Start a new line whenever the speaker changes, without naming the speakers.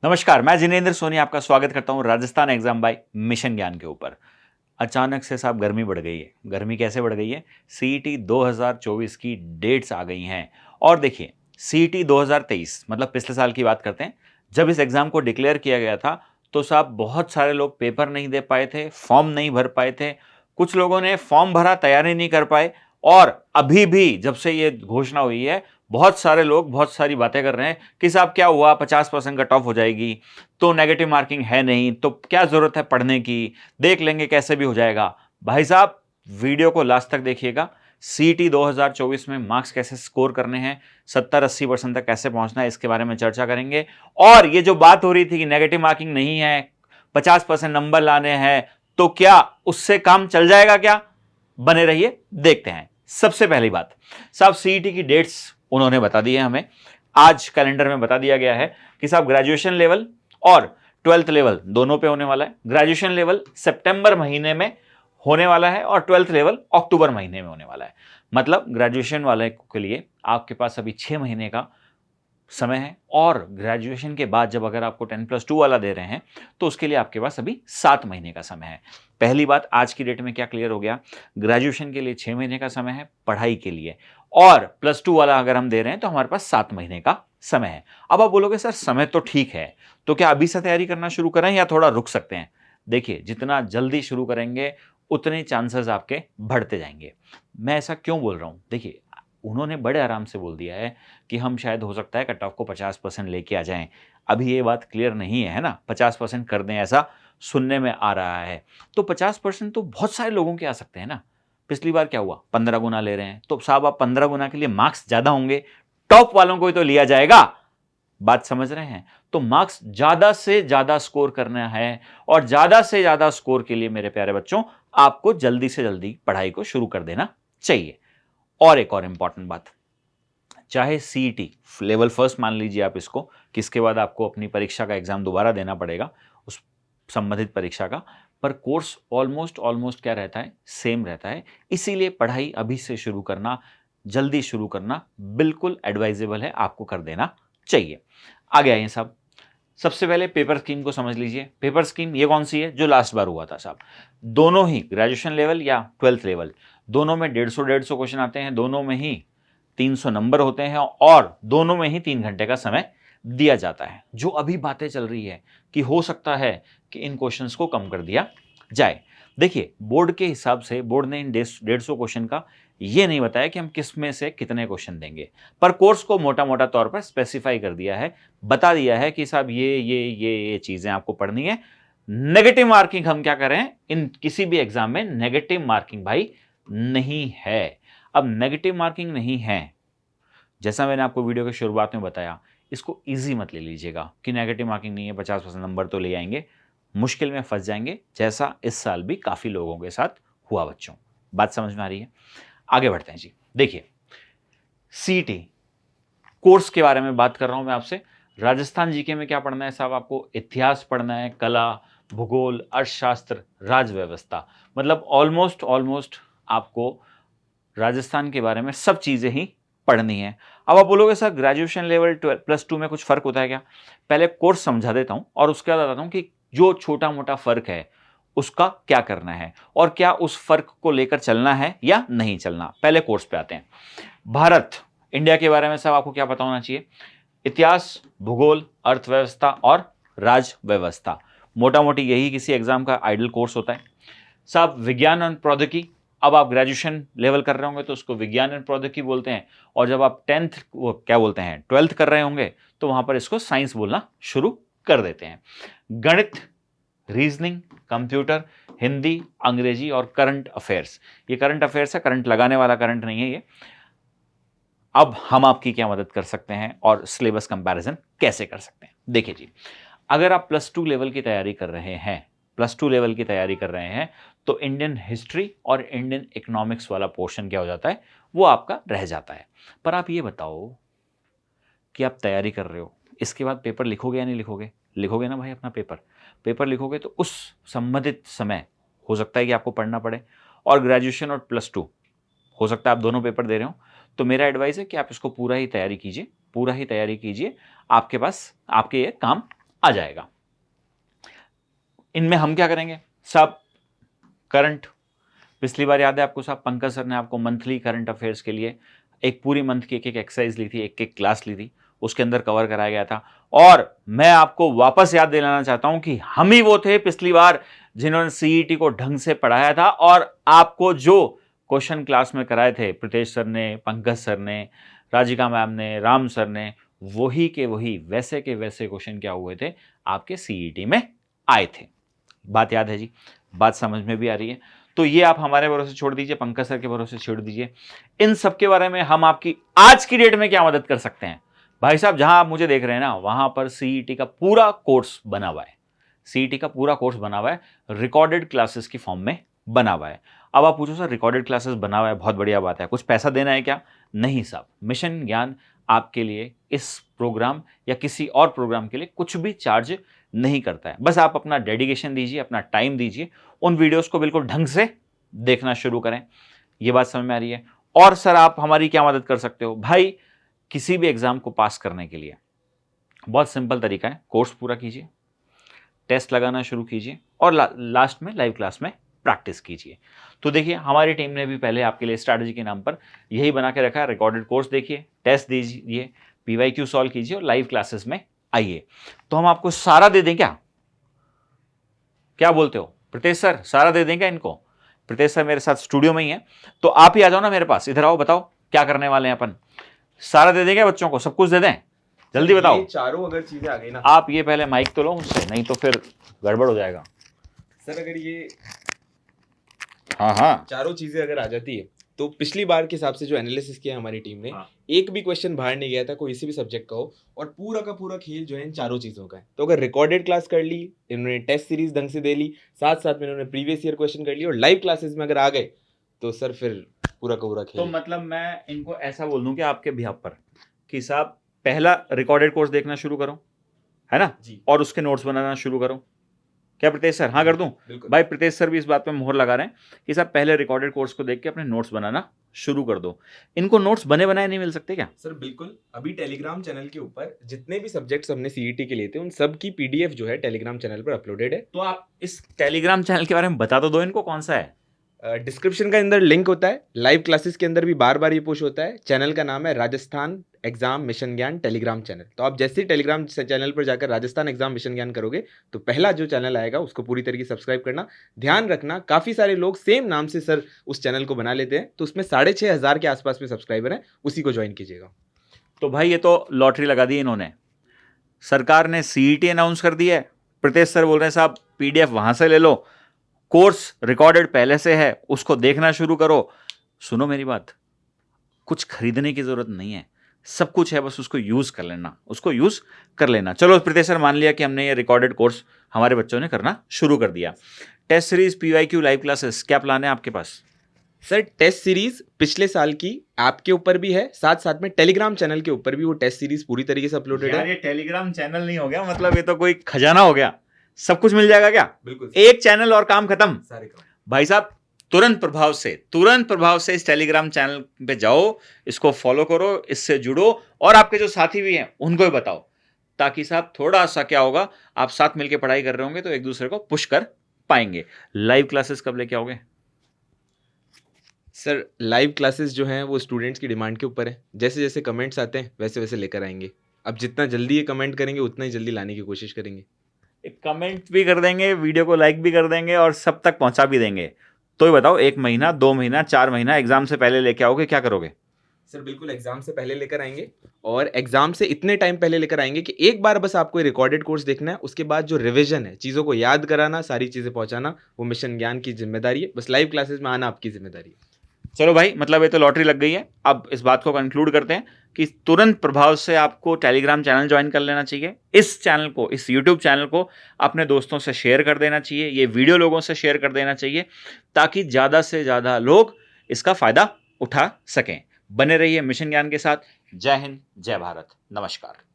नमस्कार, मैं जिनेंद्र सोनी आपका स्वागत करता हूं राजस्थान एग्जाम बाय मिशन ज्ञान के ऊपर। अचानक से साहब गर्मी बढ़ गई है। गर्मी कैसे बढ़ गई है? सीईटी 2024 की डेट्स आ गई हैं और देखिए सीईटी 2023 मतलब पिछले साल की बात करते हैं। जब इस एग्जाम को डिक्लेयर किया गया था तो साहब बहुत सारे लोग पेपर नहीं दे पाए थे, फॉर्म नहीं भर पाए थे। कुछ लोगों ने फॉर्म भरा, तैयारी नहीं कर पाए और अभी भी जब से ये घोषणा हुई है बहुत सारे लोग बहुत सारी बातें कर रहे हैं कि साहब क्या हुआ, 50% कट ऑफ हो जाएगी तो नेगेटिव मार्किंग है नहीं, तो क्या जरूरत है पढ़ने की, देख लेंगे कैसे भी हो जाएगा। भाई साहब वीडियो को लास्ट तक देखिएगा। सीईटी 2024 में मार्क्स कैसे स्कोर करने हैं, 70-80% तक कैसे पहुंचना है, इसके बारे में चर्चा करेंगे। और ये जो बात हो रही थी कि नेगेटिव मार्किंग नहीं है, 50% नंबर लाने हैं, तो क्या उससे काम चल जाएगा क्या? बने रहिए, देखते हैं। सबसे पहली बात साहब, सीईटी की डेट्स उन्होंने बता दी है हमें। आज कैलेंडर में बता दिया गया है कि साहब ग्रेजुएशन लेवल और 12th लेवल दोनों पे होने वाला है। ग्रेजुएशन लेवल सितंबर महीने में होने वाला है और 12th लेवल अक्टूबर महीने में होने वाला है। मतलब ग्रेजुएशन वाले के लिए आपके पास अभी 6 महीने का समय है और ग्रेजुएशन के बाद जब अगर आपको 10+2 वाला दे रहे हैं तो उसके लिए आपके पास अभी 7 महीने का समय है। पहली बात, आज की डेट में क्या क्लियर हो गया? ग्रेजुएशन के लिए 6 महीने का समय है पढ़ाई के लिए, और +2 वाला अगर हम दे रहे हैं तो हमारे पास 7 महीने का समय है। अब आप बोलोगे सर समय तो ठीक है, तो क्या अभी से तैयारी करना शुरू करें या थोड़ा रुक सकते हैं? देखिए, जितना जल्दी शुरू करेंगे उतने चांसेस आपके बढ़ते जाएंगे। मैं ऐसा क्यों बोल रहा हूं? देखिए, उन्होंने बड़े आराम से बोल दिया है कि हम शायद हो सकता है कट ऑफ को 50% लेके आ जाएं। अभी ये बात क्लियर नहीं है ना, 50% कर दें ऐसा सुनने में आ रहा है। तो 50% तो बहुत सारे लोगों के आ सकते हैं ना। पिछली बार क्या हुआ, 15 गुना ले रहे हैं, तो साहब आप 15 गुना के लिए मार्क्स ज्यादा होंगे, टॉप वालों को ही तो लिया जाएगा। बात समझ रहे हैं? तो मार्क्स ज्यादा से ज्यादा स्कोर करना है और ज्यादा से ज्यादा स्कोर के लिए मेरे प्यारे बच्चों आपको जल्दी से जल्दी पढ़ाई को शुरू कर देना चाहिए। और एक और इंपॉर्टेंट बात, चाहे सीईटी लेवल फर्स्ट मान लीजिए आप इसको, कि इसके बाद आपको अपनी परीक्षा का एग्जाम दोबारा देना पड़ेगा उस संबंधित परीक्षा का, पर कोर्स ऑलमोस्ट क्या रहता है, सेम रहता है। इसीलिए पढ़ाई अभी से शुरू करना, जल्दी शुरू करना बिल्कुल एडवाइजेबल है, आपको कर देना चाहिए। आगे आइए साहब, सबसे पहले पेपर स्कीम को समझ लीजिए। पेपर स्कीम ये कौन सी है? जो लास्ट बार हुआ था साहब। दोनों ही ग्रेजुएशन लेवल या 12th लेवल, दोनों में 150 क्वेश्चन आते हैं, दोनों में ही 300 नंबर होते हैं और दोनों में ही 3 घंटे का समय दिया जाता है। जो अभी बातें चल रही है कि हो सकता है कि इन क्वेश्चंस को कम कर दिया जाए। देखिए, बोर्ड के हिसाब से बोर्ड ने इन 150 क्वेश्चन का ये नहीं बताया कि हम किस में से कितने क्वेश्चन देंगे, पर कोर्स को मोटा मोटा तौर पर स्पेसिफाई कर दिया है, बता दिया है कि साहब ये चीजें आपको पढ़नी है। नेगेटिव मार्किंग हम क्या करें, इन किसी भी एग्जाम में नेगेटिव मार्किंग भाई नहीं है। अब नेगेटिव मार्किंग नहीं है, जैसा मैंने आपको वीडियो के शुरुआत में बताया, इसको इजी मत ले लीजिएगा कि नेगेटिव मार्किंग नहीं है, 50% नंबर तो ले आएंगे। मुश्किल में फंस जाएंगे, जैसा इस साल भी काफी लोगों के साथ हुआ बच्चों। बात समझ में आ रही है? आगे बढ़ते हैं जी। देखिए, सीईटी कोर्स के बारे में बात कर रहा हूं मैं आपसे। राजस्थान जीके में क्या पढ़ना है साहब? आपको इतिहास पढ़ना है, कला, भूगोल, अर्थशास्त्र, राज व्यवस्था, मतलब ऑलमोस्ट आपको राजस्थान के बारे में सब चीजें ही पढ़नी है। अब आप बोलोगे सर ग्रेजुएशन लेवल +2 में कुछ फर्क होता है क्या? पहले कोर्स समझा देता हूं और उसके बाद बताता हूं कि जो छोटा मोटा फर्क है उसका क्या करना है और क्या उस फर्क को लेकर चलना है या नहीं चलना। पहले कोर्स पे आते हैं। भारत, इंडिया के बारे में सब आपको क्या पता होना चाहिए? इतिहास, भूगोल, अर्थव्यवस्था और राज व्यवस्था, मोटा मोटी यही किसी एग्जाम का आइडल कोर्स होता है साहब। विज्ञान और प्रौद्योगिकी, अब आप ग्रेजुएशन लेवल कर रहे होंगे तो उसको विज्ञान और प्रौद्योगिकी बोलते हैं, और जब आप 10th वो क्या बोलते हैं 12th कर रहे होंगे तो वहां पर इसको साइंस बोलना शुरू कर देते हैं। गणित, रीजनिंग, कंप्यूटर, हिंदी, अंग्रेजी और करंट अफेयर्स, ये करंट अफेयर्स है, करंट लगाने वाला करंट नहीं है ये। अब हम आपकी क्या मदद कर सकते हैं और सिलेबस कंपैरिजन कैसे कर सकते हैं? देखिए जी, अगर आप +2 लेवल की तैयारी कर रहे हैं, +2 लेवल की तैयारी कर रहे हैं, तो इंडियन हिस्ट्री और इंडियन इकोनॉमिक्स वाला पोर्शन क्या हो जाता है, वो आपका रह जाता है। पर आप ये बताओ कि आप तैयारी कर रहे हो, इसके बाद पेपर लिखोगे या नहीं लिखोगे? लिखोगे ना भाई अपना पेपर। पेपर लिखोगे तो उस संबंधित समय हो सकता है कि आपको पढ़ना पड़े, और ग्रेजुएशन और +2 हो सकता है आप दोनों पेपर दे रहे हो। तो मेरा एडवाइस है कि आप इसको पूरा ही तैयारी कीजिए, पूरा ही तैयारी कीजिए, आपके पास आपके ये काम आ जाएगा। इनमें हम क्या करेंगे साहब, करंट, पिछली बार याद है आपको साहब, पंकज सर ने आपको मंथली करंट अफेयर्स के लिए एक पूरी मंथ की एक एक एक्सरसाइज ली थी, एक एक क्लास ली थी, उसके अंदर कवर कराया गया था। और मैं आपको वापस याद दिलाना चाहता हूं कि हम ही वो थे पिछली बार जिन्होंने सीईटी को ढंग से पढ़ाया था, और आपको जो क्वेश्चन क्लास में कराए थे प्रीतेश सर ने, पंकज सर ने, राजिका मैम ने, राम सर ने, वही के वही वैसे के वैसे क्वेश्चन क्या हुए थे आपके सीईटी में आए थे। बात याद है जी, बात समझ में भी आ रही है। तो ये आप हमारे भरोसे छोड़ दीजिए, पंकज सर के भरोसे छोड़ दीजिए। इन सब के बारे में हम आपकी आज की डेट में क्या मदद कर सकते हैं भाई साहब, जहां आप मुझे देख रहे हैं ना, वहां पर सीईटी का पूरा कोर्स बना हुआ है, सीईटी का पूरा कोर्स बना हुआ है, रिकॉर्डेड क्लासेस की फॉर्म में बना हुआ है। अब आप पूछो सर रिकॉर्डेड क्लासेस बना हुआ है, बहुत बढ़िया बात है, कुछ पैसा देना है क्या? नहीं साहब, मिशन ज्ञान आपके लिए इस प्रोग्राम या किसी और प्रोग्राम के लिए कुछ भी चार्ज नहीं करता है। बस आप अपना डेडिकेशन दीजिए, अपना टाइम दीजिए, उन वीडियोस को बिल्कुल ढंग से देखना शुरू करें। ये बात समझ में आ रही है? और सर आप हमारी क्या मदद कर सकते हो भाई? किसी भी एग्जाम को पास करने के लिए बहुत सिंपल तरीका है, कोर्स पूरा कीजिए, टेस्ट लगाना शुरू कीजिए, और लास्ट में लाइव क्लास में प्रैक्टिस कीजिए। तो देखिए हमारी टीम ने भी पहले आपके लिए स्ट्रैटेजी के नाम पर यही बना के रखा है, रिकॉर्डेड कोर्स देखिए, टेस्ट दीजिए, पीवाईक्यू सॉल्व कीजिए और लाइव क्लासेस में आइए। तो हम आपको सारा दे दें क्या? क्या बोलते हो प्रीतेश सर, सारा दे दें क्या इनको? प्रीतेश सर मेरे साथ स्टूडियो में ही है, तो आप ही आ जाओ ना मेरे पास, इधर आओ, बताओ क्या करने वाले हैं अपन। सारा दे दें क्या बच्चों को, सब कुछ दे दें? जल्दी बताओ।
चारों अगर चीजें आ गई ना,
आप ये पहले माइक तो लो मुझसे, नहीं तो फिर गड़बड़ हो जाएगा।
सर अगर ये
हाँ
चारों चीजें अगर आ जाती है तो पिछली बार के हिसाब से जो एनालिसिस किया हमारी टीम ने, एक भी क्वेश्चन बाहर नहीं गया था कोई से भी सब्जेक्ट का हो, और पूरा का पूरा खेल जो है इन चारों चीजों का है। तो अगर रिकॉर्डेड क्लास कर ली, इन्होंने टेस्ट सीरीज ढंग से दे ली, साथ साथ में इन्होंने प्रीवियस ईयर क्वेश्चन कर लिया, और लाइव क्लासेस में अगर आ गए तो सर फिर पूरा का पूरा खेल।
तो मतलब मैं इनको ऐसा बोल दूं कि आपके बिहाफ पर कि साहब पहला रिकॉर्डेड कोर्स देखना शुरू करो, है ना
जी,
और उसके नोट्स बनाना शुरू करो। क्या प्रीतेश सर? हाँ कर दूं? भाई प्रीतेश सर भी इस बात पे मोहर लगा रहे हैं कि साहब पहले रिकॉर्डेड कोर्स को देख के अपने नोट्स बनाना शुरू कर दो। इनको नोट्स बने बनाए नहीं मिल सकते क्या?
सर बिल्कुल, अभी टेलीग्राम चैनल के ऊपर जितने भी सब्जेक्ट्स हमने सीईटी के लिए थे उन सब की पीडीएफ जो है टेलीग्राम चैनल पर अपलोडेड है।
तो आप इस टेलीग्राम चैनल के बारे में बता तो दो इनको, कौन सा है?
डिस्क्रिप्शन के अंदर लिंक होता है, लाइव क्लासेस के अंदर भी बार बार ये पुश होता है। चैनल का नाम है राजस्थान एग्जाम मिशन ज्ञान टेलीग्राम चैनल। तो आप जैसे ही टेलीग्राम चैनल पर जाकर राजस्थान एग्जाम मिशन ज्ञान करोगे तो पहला जो चैनल आएगा उसको पूरी तरीके से सब्सक्राइब करना। ध्यान रखना काफ़ी सारे लोग सेम नाम से सर उस चैनल को बना लेते हैं, तो उसमें 6500 के आसपास में सब्सक्राइबर हैं, उसी को ज्वाइन कीजिएगा।
तो भाई ये तो लॉटरी लगा दी इन्होंने, सरकार ने सीईटी अनाउंस कर दी है, प्रीतेश सर बोल रहे हैं साहब पीडीएफ वहां से ले लो, कोर्स रिकॉर्डेड पहले से है उसको देखना शुरू करो। सुनो मेरी बात, कुछ खरीदने की जरूरत नहीं है, सब कुछ है, बस उसको यूज कर लेना, उसको यूज कर लेना। चलो प्रीतेश सर, मान लिया कि हमने ये रिकॉर्डेड कोर्स हमारे बच्चों ने करना शुरू कर दिया। Test series, PYQ, live classes, क्या प्लान है आपके पास?
सर टेस्ट सीरीज पिछले साल की ऐप के ऊपर भी है, साथ साथ में टेलीग्राम चैनल के ऊपर भी वो टेस्ट सीरीज पूरी तरीके से अपलोडेड है।
ये टेलीग्राम चैनल नहीं हो गया, मतलब ये तो कोई खजाना हो गया, सब कुछ मिल जाएगा क्या?
बिल्कुल,
एक चैनल और काम खत्म।
सारे काम
भाई साहब तुरंत प्रभाव से इस टेलीग्राम चैनल पे जाओ, इसको फॉलो करो, इससे जुड़ो और आपके जो साथी भी हैं उनको भी बताओ, ताकि साहब थोड़ा सा क्या होगा, आप साथ मिलके पढ़ाई कर रहे होंगे तो एक दूसरे को पुश कर पाएंगे। लाइव क्लासेस कब लेके आओगे?
सर लाइव क्लासेस जो हैं वो स्टूडेंट्स की डिमांड के ऊपर है, जैसे जैसे कमेंट्स आते हैं वैसे वैसे लेकर आएंगे। अब जितना जल्दी ये कमेंट करेंगे उतना ही जल्दी लाने की कोशिश करेंगे।
कमेंट भी कर देंगे, वीडियो को लाइक भी कर देंगे और सब तक पहुंचा भी देंगे। तो ये बताओ 1 महीना, 2 महीना, 4 महीना एग्जाम से पहले लेके आओगे, क्या करोगे?
सर बिल्कुल एग्जाम से पहले लेकर आएंगे, और एग्जाम से इतने टाइम पहले लेकर आएंगे कि एक बार बस आपको रिकॉर्डेड कोर्स देखना है, उसके बाद जो रिवीजन है, चीज़ों को याद कराना, सारी चीज़ें पहुंचाना, वो मिशन ज्ञान की जिम्मेदारी है। बस लाइव क्लासेस में आना आपकी जिम्मेदारी है।
चलो भाई, मतलब ये तो लॉटरी लग गई है। अब इस बात को कंक्लूड करते हैं कि तुरंत प्रभाव से आपको टेलीग्राम चैनल ज्वाइन कर लेना चाहिए। इस चैनल को, इस यूट्यूब चैनल को अपने दोस्तों से शेयर कर देना चाहिए, ये वीडियो लोगों से शेयर कर देना चाहिए, ताकि ज़्यादा से ज़्यादा लोग इसका फ़ायदा उठा सकें। बने रहिए मिशन ज्ञान के साथ। जय हिंद, जय भारत, नमस्कार।